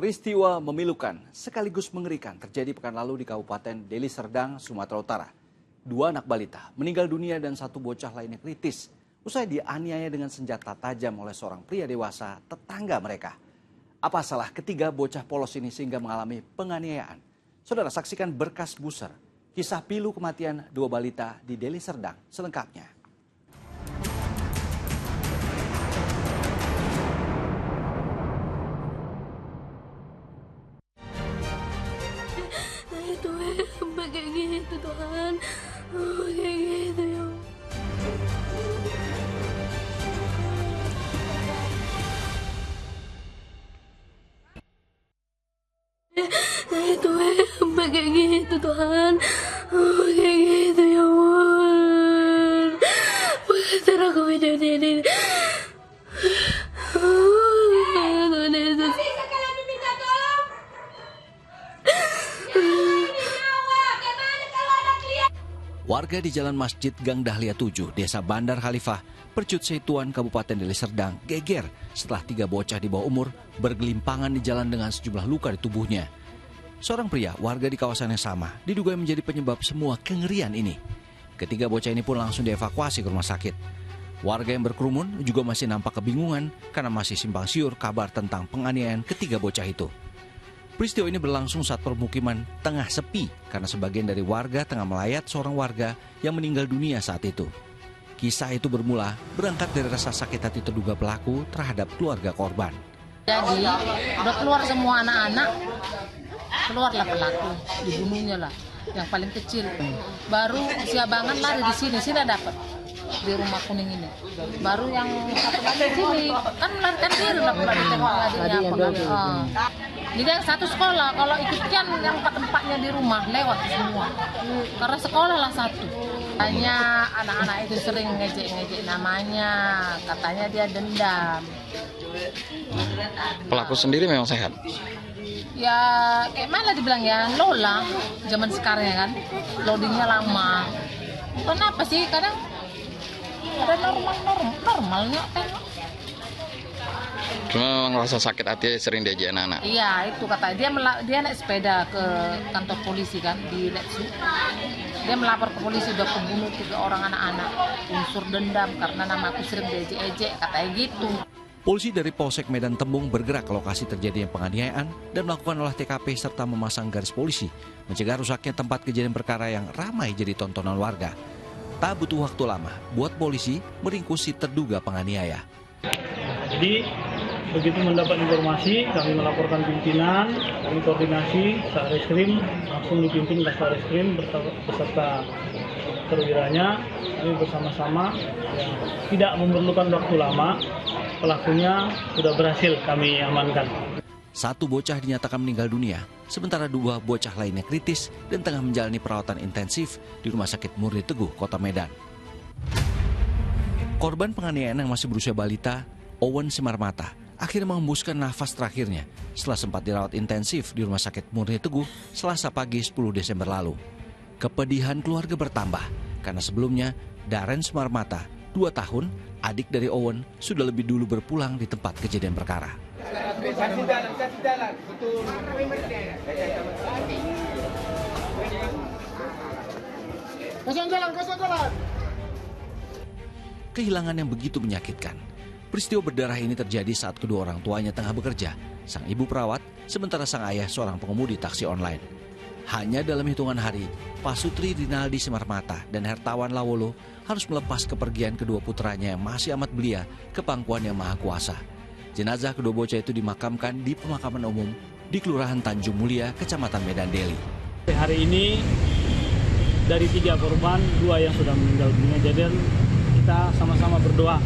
Peristiwa memilukan sekaligus mengerikan terjadi pekan lalu di Kabupaten Deli Serdang, Sumatera Utara. 2 anak balita meninggal dunia dan 1 bocah lainnya kritis usai dianiaya dengan senjata tajam oleh seorang pria dewasa tetangga mereka. Apa salah ketiga bocah polos ini sehingga mengalami penganiayaan? Saudara, saksikan berkas buser, kisah pilu kematian 2 balita di Deli Serdang selengkapnya. Sampai kayak gitu Tuhan, kayak gitu ya. Tuhan, sampai kayak gitu Tuhan, kayak gitu ya ampun. Pengantar aku menjadi ini. Tuhan Yesus. Warga di Jalan Masjid Gang Dahlia 7, Desa Bandar Khalifah, Percut Setuan, Kabupaten Deli Serdang, geger setelah 3 bocah di bawah umur bergelimpangan di jalan dengan sejumlah luka di tubuhnya. Seorang pria, warga di kawasan yang sama, diduga menjadi penyebab semua kengerian ini. Ketiga bocah ini pun langsung dievakuasi ke rumah sakit. Warga yang berkerumun juga masih nampak kebingungan karena masih simpang siur kabar tentang penganiayaan ketiga bocah itu. Peristiwa ini berlangsung saat permukiman tengah sepi karena sebagian dari warga tengah melayat seorang warga yang meninggal dunia saat itu. Kisah itu bermula berangkat dari rasa sakit hati terduga pelaku terhadap keluarga korban. Jadi udah keluar semua anak-anak, keluarlah pelaku, dibunuhnya lah, yang paling kecil. Baru usia banget lari di sini dapat di rumah kuning ini. Baru yang satu lagi sini kan melarikan diri lah pula ditengok adiknya. Jadi yang satu sekolah, kalau ikutkan yang 4-4-nya di rumah lewat semua. Karena sekolah lah satu. Katanya anak-anak itu sering ngejek-ngejek namanya, katanya dia dendam. Pelaku sendiri memang sehat? Ya kayak mana dibilang ya, Lola zaman sekarang ya kan, loadingnya lama. Kenapa sih kadang ada normalnya tengok. Cuma ngerasa sakit hati sering diajak anak-anak. Iya, itu kata dia naik sepeda ke kantor polisi kan di Letsu. Dia melapor ke polisi udah pembunuh 3 orang anak-anak. Unsur dendam karena nama aku sering diejek-ejek, katanya gitu. Polisi dari Polsek Medan Tembung bergerak ke lokasi terjadinya penganiayaan dan melakukan olah TKP serta memasang garis polisi, mencegah rusaknya tempat kejadian perkara yang ramai jadi tontonan warga. Tak butuh waktu lama buat polisi meringkus si terduga penganiaya. Jadi begitu mendapat informasi, kami melaporkan pimpinan, kami koordinasi Satreskrim, langsung dipimpin ke Satreskrim beserta perwiranya. Kami bersama-sama tidak memerlukan waktu lama, pelakunya sudah berhasil kami amankan. 1 bocah dinyatakan meninggal dunia, sementara 2 bocah lainnya kritis dan tengah menjalani perawatan intensif di Rumah Sakit Murni Teguh, Kota Medan. Korban penganiayaan yang masih berusia balita, Owen Simarmata, akhirnya mengembuskan nafas terakhirnya setelah sempat dirawat intensif di Rumah Sakit Murni Teguh Selasa pagi 10 Desember lalu. Kepedihan keluarga bertambah karena sebelumnya Darren Simarmata, 2 tahun, adik dari Owen, sudah lebih dulu berpulang di tempat kejadian perkara. Kosong jalan. Kehilangan yang begitu menyakitkan. Peristiwa berdarah ini terjadi saat kedua orang tuanya tengah bekerja. Sang ibu perawat, sementara sang ayah seorang pengemudi taksi online. Hanya dalam hitungan hari, Pasutri Rinaldi Simarmata dan Hertawan Lawolo harus melepas kepergian kedua putranya yang masih amat belia ke pangkuan yang maha kuasa. Jenazah kedua bocah itu dimakamkan di pemakaman umum di Kelurahan Tanjung Mulia, Kecamatan Medan Deli. Hari ini dari 3 korban, 2 yang sudah meninggal dunia. Jadi kita sama-sama berdoa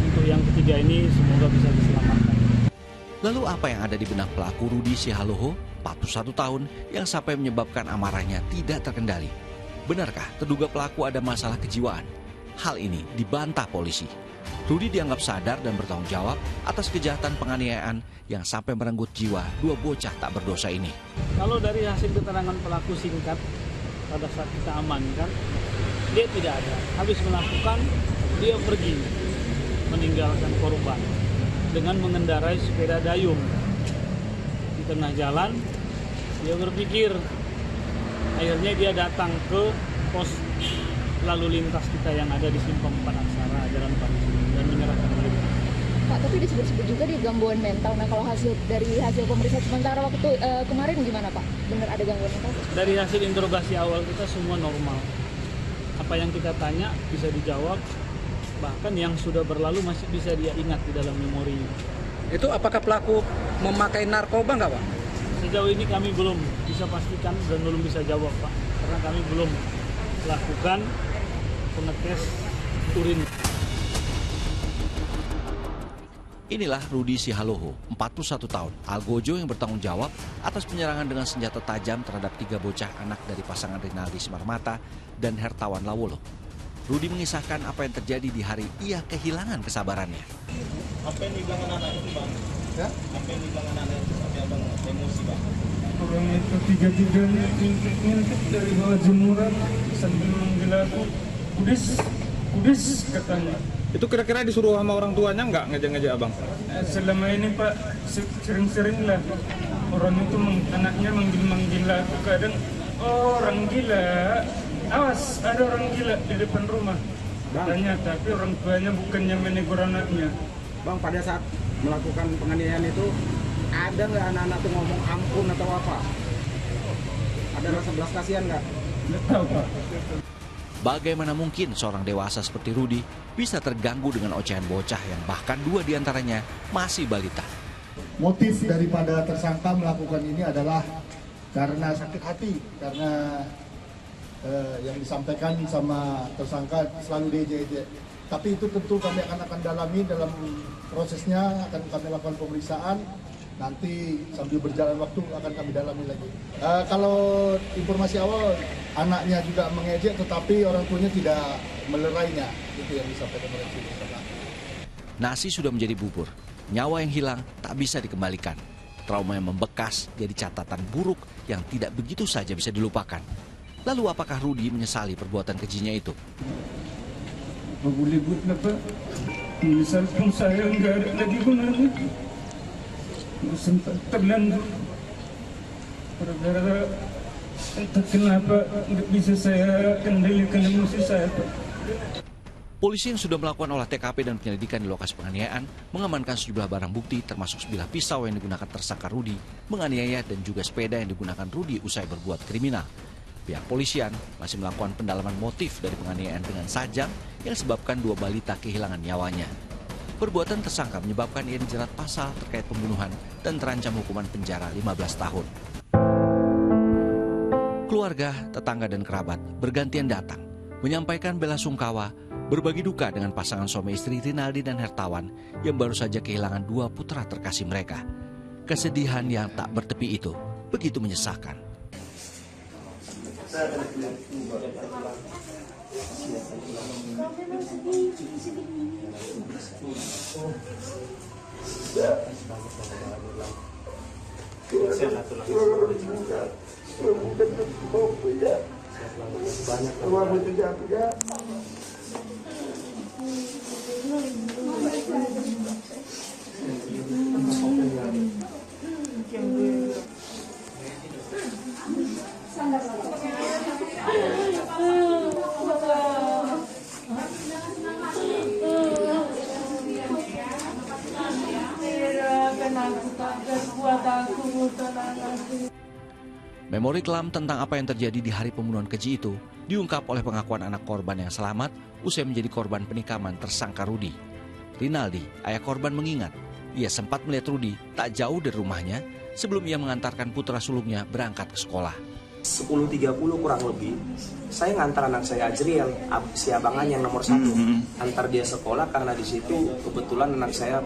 untuk yang ketiga ini semoga bisa diselamatkan. Lalu apa yang ada di benak pelaku Rudi Sihaloho, 41 tahun, yang sampai menyebabkan amarahnya tidak terkendali? Benarkah terduga pelaku ada masalah kejiwaan? Hal ini dibantah polisi. Rudi dianggap sadar dan bertanggung jawab atas kejahatan penganiayaan yang sampai merenggut jiwa 2 bocah tak berdosa ini. Kalau dari hasil keterangan pelaku singkat pada saat kita amankan, dia tidak ada. Habis melakukan, dia pergi meninggalkan korban dengan mengendarai sepeda dayung. Di tengah jalan, dia berpikir. Akhirnya dia datang ke pos lalu lintas kita yang ada di Simpang 4 Aksara, Jalan Paris, dan menyerahkan diri. Pak, tapi disebut-sebut juga di gangguan mental. Nah, kalau dari hasil pemeriksaan sementara waktu kemarin gimana, Pak? Benar ada gangguan mental? Dari hasil interogasi awal kita semua normal. Apa yang kita tanya bisa dijawab, bahkan yang sudah berlalu masih bisa dia ingat di dalam memorinya. Itu apakah pelaku memakai narkoba nggak, Pak? Sejauh ini kami belum bisa pastikan dan belum bisa jawab, Pak, karena kami belum lakukan pengetes urin. Inilah Rudi Sihaloho, 41 tahun, algojo yang bertanggung jawab atas penyerangan dengan senjata tajam terhadap 3 bocah anak dari pasangan Rinaldi Simarmata dan Hertawan Lawolo. Rudi mengisahkan apa yang terjadi di hari ia kehilangan kesabarannya. Apa yang dibilang anak itu, Bang? Ya? Apa yang dibilang anak itu sampai abang emosi, Bang? Orang itu tiga-tiganya ngintip dari bawah jemuran sambil manggil aku, kudis katanya. Itu kira-kira disuruh sama orang tuanya nggak ngajak-ngajak abang? Selama ini Pak sering-sering lah orang itu anaknya manggil aku kadang, oh orang gila, awas ada orang gila di depan rumah. Tanya, tapi orang tuanya bukannya menegur anaknya. Bang, pada saat melakukan penganiayaan itu ada nggak anak-anak tuh ngomong ampun atau apa? Ada rasa belas kasihan nggak? Nggak tahu, Pak. Bagaimana mungkin seorang dewasa seperti Rudi bisa terganggu dengan ocehan bocah yang bahkan 2 diantaranya masih balita? Motif daripada tersangka melakukan ini adalah karena sakit hati, karena yang disampaikan sama tersangka selalu diejek-ejek. Tapi itu tentu kami akan dalami dalam prosesnya, akan kami lakukan pemeriksaan. Nanti sambil berjalan waktu akan kami dalami lagi. Kalau informasi awal, anaknya juga mengejek tetapi orang tuanya tidak melerainya. Itu yang disampaikan oleh tersangka. Nasi sudah menjadi bubur, nyawa yang hilang tak bisa dikembalikan. Trauma yang membekas jadi catatan buruk yang tidak begitu saja bisa dilupakan. Lalu apakah Rudi menyesali perbuatan kejinya itu? Apa boleh buat apa? Menyesal pun saya nggak ada lagi gunanya. Sempat terlanjur. Gara-gara entah kenapa nggak bisa saya kendalikan emosi saya, Pak. Polisi yang sudah melakukan olah TKP dan penyelidikan di lokasi penganiayaan mengamankan sejumlah barang bukti termasuk sebilah pisau yang digunakan tersangka Rudi menganiaya dan juga sepeda yang digunakan Rudi usai berbuat kriminal. Pihak polisian masih melakukan pendalaman motif dari penganiayaan dengan sajam yang sebabkan 2 balita kehilangan nyawanya. Perbuatan tersangka menyebabkan ia dijerat pasal terkait pembunuhan dan terancam hukuman penjara 15 tahun. Keluarga, tetangga, dan kerabat bergantian datang menyampaikan bela sungkawa, berbagi duka dengan pasangan suami istri Rinaldi dan Hertawan yang baru saja kehilangan 2 putra terkasih mereka. Kesedihan yang tak bertepi itu begitu menyesakan. Memori kelam tentang apa yang terjadi di hari pembunuhan keji itu diungkap oleh pengakuan anak korban yang selamat usai menjadi korban penikaman tersangka Rudi. Rinaldi, ayah korban, mengingat ia sempat melihat Rudi tak jauh dari rumahnya sebelum ia mengantarkan putra sulungnya berangkat ke sekolah. 10.30 kurang lebih, saya ngantar anak saya Ajriel, si abangan yang nomor 1, antar dia sekolah karena di situ kebetulan anak saya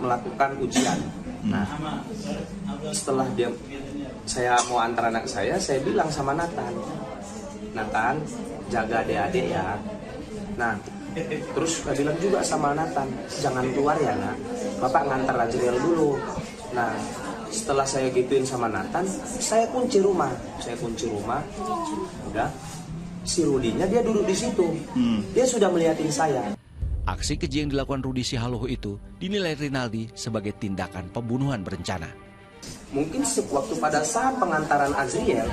melakukan ujian. Nah, setelah saya mau antar anak saya bilang sama Nathan, jaga adik-adik ya. Nah, terus saya bilang juga sama Nathan, jangan keluar ya nak, bapak ngantar Ajriel dulu. Nah, setelah saya gituin sama Nathan, saya kunci rumah. Udah, si Rudinya dia duduk di situ. Dia sudah melihatin saya. Aksi keji yang dilakukan Rudi Sihaloho itu dinilai Rinaldi sebagai tindakan pembunuhan berencana. Mungkin waktu pada saat pengantaran Azriel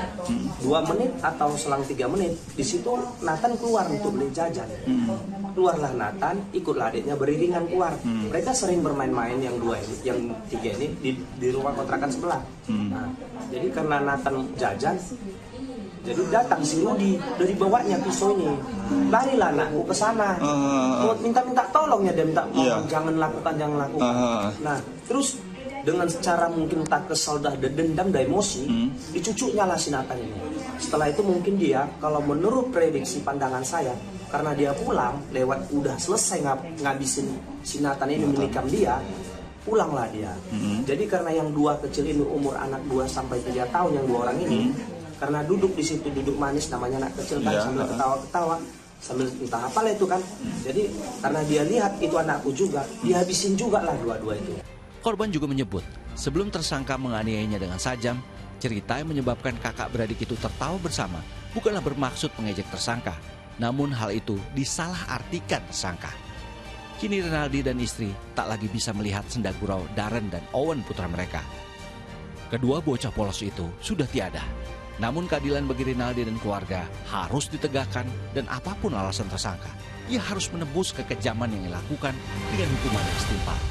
2 menit atau selang 3 menit, di situ Nathan keluar untuk beli jajan. Keluarlah Nathan, ikutlah adiknya beriringan keluar. Mereka sering bermain-main yang 2 ini, yang 3 ini di rumah kontrakan sebelah. Nah, jadi karena Nathan jajan, jadi datang si Rudi dari bawahnya pisau ini. Larilah anakku ke sana. Minta tolongnya, dia minta mohon jangan lakukan. Nah, terus dengan cara mungkin tak kesal dah dendam dah emosi, dicucuknya lah si Nathan ini. Setelah itu mungkin dia, kalau menurut prediksi pandangan saya, karena dia pulang lewat udah selesai ngabisin si Nathan ini menikam dia, pulanglah dia. Jadi karena yang 2 kecil ini umur anak 2 sampai 3 tahun yang 2 orang ini, karena duduk di situ duduk manis namanya anak kecil kan, sambil ketawa-ketawa, sambil entah apalah itu kan. Jadi karena dia lihat itu anakku juga, dihabisin juga lah 2 itu. Korban juga menyebut, sebelum tersangka menganiayanya dengan sajam, cerita yang menyebabkan kakak beradik itu tertawa bersama bukanlah bermaksud mengejek tersangka, namun hal itu disalahartikan tersangka. Kini Renaldi dan istri tak lagi bisa melihat senda gurau Darren dan Owen putra mereka. Kedua bocah polos itu sudah tiada. Namun keadilan bagi Renaldi dan keluarga harus ditegakkan, dan apapun alasan tersangka, ia harus menebus kekejaman yang dilakukan dengan hukuman yang setimpal.